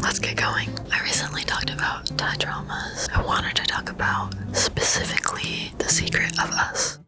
let's get going. I recently talked about Thai dramas. I wanted to talk about specifically The Secret of Us.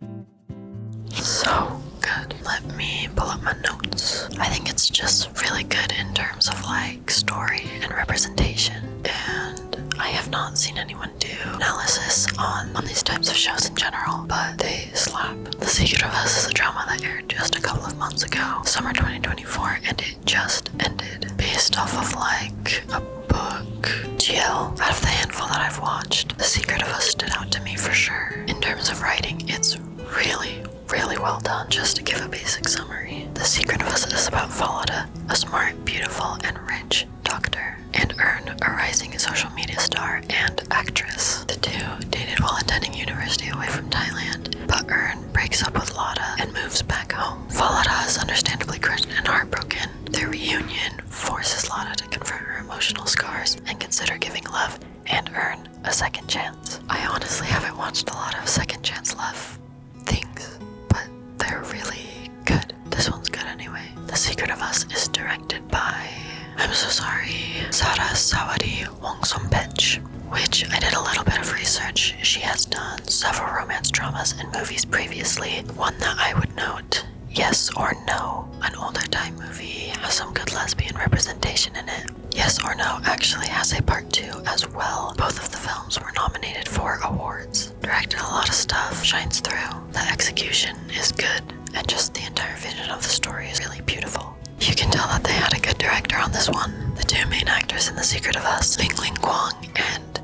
So good. Let me pull up my notes. I think it's just really good in terms of like story and representation, and I have not seen anyone do analysis on these types of shows in general, but they slap. The Secret of Us is a drama that aired just a couple of months ago, summer 2024, and it just ended. Based off of like a book. GL, out of the handful that I've watched, The Secret of Us stood out to me for sure. In terms of writing, it's really well done. Just to give a basic summary, The Secret of Us is about Falada, a smart, beautiful, and rich doctor, and Earn, a rising social media star and actress. The two dated while attending university away from Thailand, but Earn breaks up with Lada and moves back home. Falada is understandably crushed and heartbroken. Their reunion forces Lada to confront her emotional scars and consider giving love and Earn a second chance. I honestly haven't watched a lot of second chance love things, but they're really good. This one's good anyway. The Secret of Us is directed by, I'm so sorry, Sarah Sawadi Wongsompech, which I did a little bit of research. She has done several romance dramas and movies previously. One that I would note, Yes or No, an older Thai movie, has some good lesbian representation in it. Yes or No actually has a part 2 as well. Both of the films were nominated for awards. Directed a lot of stuff, shines through. The execution is good, and just the entire vision of the story is really beautiful. You can tell that they had a good director on this one. The two main actors in The Secret of Us, Ling Ling Kwang and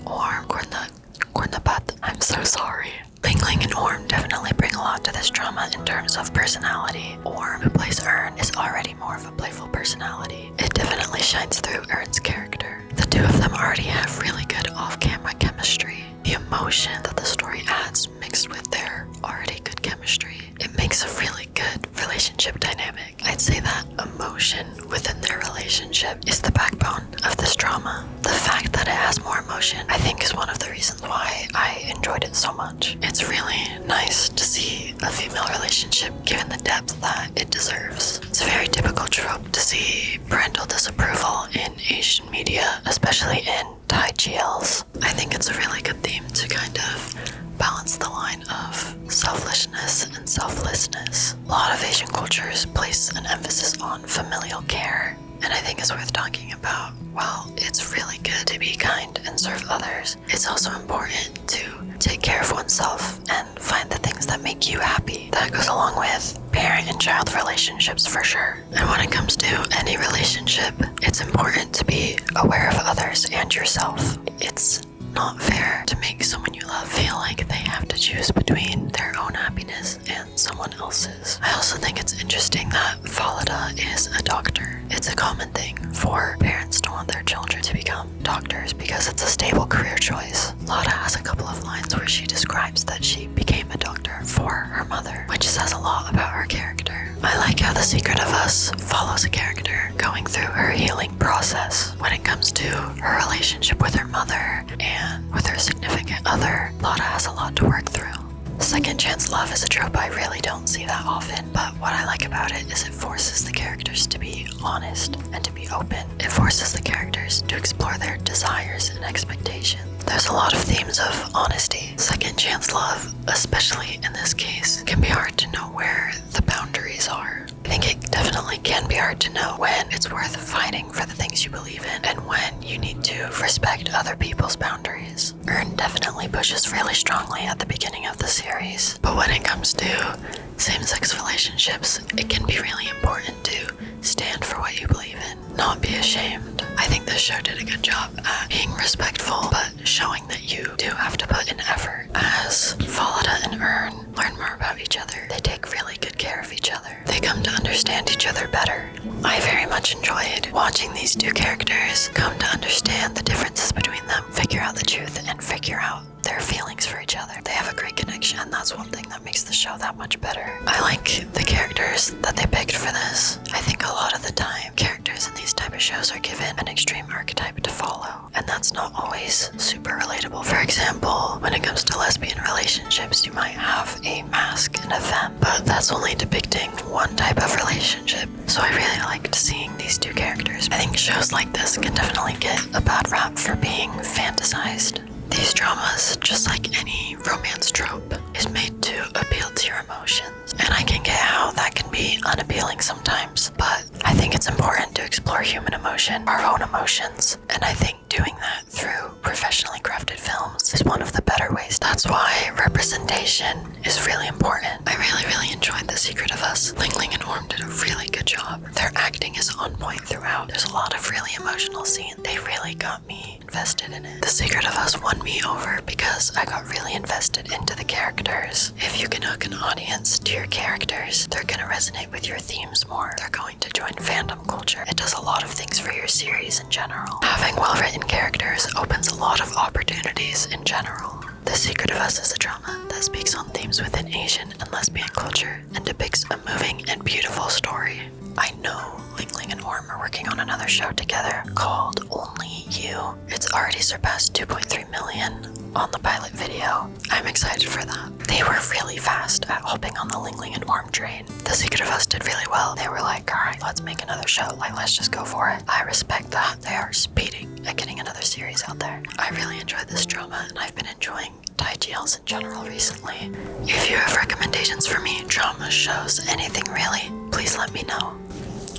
Orm Kurnapat. I'm so sorry. Ling Ling and Orm definitely bring a lot to this drama in terms of personality. Orm, who plays Earn, is already more of a playful personality. It definitely shines through Earn's character. The two of them already have really good off-camera chemistry. The emotion that the story adds mixed with their already good chemistry, it makes a really good relationship dynamic. I'd say that emotion within their relationship is the backbone of this drama. The fact that it has more emotion, I think, is one of the reasons why I enjoyed it so much. It's really nice to see a female relationship given the depth that it deserves. It's a very typical trope to see parental disapproval in Asian media, especially in Thai GLs. I think it's a really good theme to kind of balance the line of selfishness and selflessness. A lot of Asian cultures place an emphasis on familial care, and I think it's worth talking about. While it's really good to be kind and serve others, it's also important to take care of oneself and find the things that make you happy. That goes along with parent and child relationships for sure. And when it comes to any relationship, it's important to be aware of others and yourself. It's not fair to make someone you love feel like they have to choose between their own happiness and someone else's. I also think it's interesting that Falada is a doctor. It's a common thing for parents to want their children to become doctors because it's a stable career choice. Lada has a couple of lines where she describes that she became a doctor for her mother, which says a lot about her character. I like how The Secret of Us follows a character going through her healing process. When it comes to her relationship with her mother and with her significant other, Lada has a lot to work through. Second chance love is a trope I really don't see that often, but what I like about it is it forces the characters to be honest and to be open. It forces the characters to explore their desires and expectations. There's a lot of themes of honesty. Second chance love, especially in this case, can be hard to know where the boundaries are. I think it definitely can be hard to know when it's worth fighting for the things you believe in and when you need to respect other people's boundaries. Earn definitely pushes really strongly at the beginning of the series, but when it comes to same-sex relationships, it can be really important to stand for what you believe in, not be ashamed. I think this show did a good job at being respectful, but showing that you do have to put in effort. As Falada and Earn learn more about each other, they take really good care of each other. They come to understand each other better. I very much enjoyed watching these two characters come to understand the differences between them, figure out the truth, and figure out their feelings for each other. They have a great connection. fiction. That's one thing that makes the show that much better. I like the characters that they picked for this. I think a lot of the time, characters in these type of shows are given an extreme archetype to follow, and that's not always super relatable. For example, when it comes to lesbian relationships, you might have a masc and a femme, but that's only depicting one type of relationship. So I really liked seeing these two characters. I think shows like this can definitely get a bad rap for being fantasized. These dramas, just like any romance trope, is made to appeal to your emotions. And I can get how that can be unappealing sometimes, but I think it's important to explore human emotion, our own emotions, and I think doing that through professionally crafted films is one of the better ways. That's why representation is really important. I really enjoyed The Secret of Us. Ling Ling and Orm did a really good job. Their acting is on point throughout. There's a lot of really emotional scenes. They really got me invested in it. The Secret of Us won me over because I got really invested into the characters. If you can hook an audience to your characters, they're gonna resonate with your themes more. They're going to join fandom culture. It does a lot of things for your series in general. Having well-written characters opens a lot of opportunities in general. The Secret of Us is a drama that speaks on themes within Asian and lesbian culture and depicts a moving and beautiful story. I know Ling Ling and Orm are working on another show together called Only You. It's already surpassed 2.3 million on the pilot video. I'm excited for that. They were really fast at hopping on the Ling Ling and Orm train. The Secret of Us did really well. They were like, alright, let's make another show. Like, let's just go for it. I respect that. They are speeding at getting another series out there. I really enjoyed this drama, and I've been enjoying Thai GLs in general recently. If you have recommendations for me, dramas, shows, anything really, please let me know.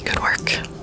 Good work.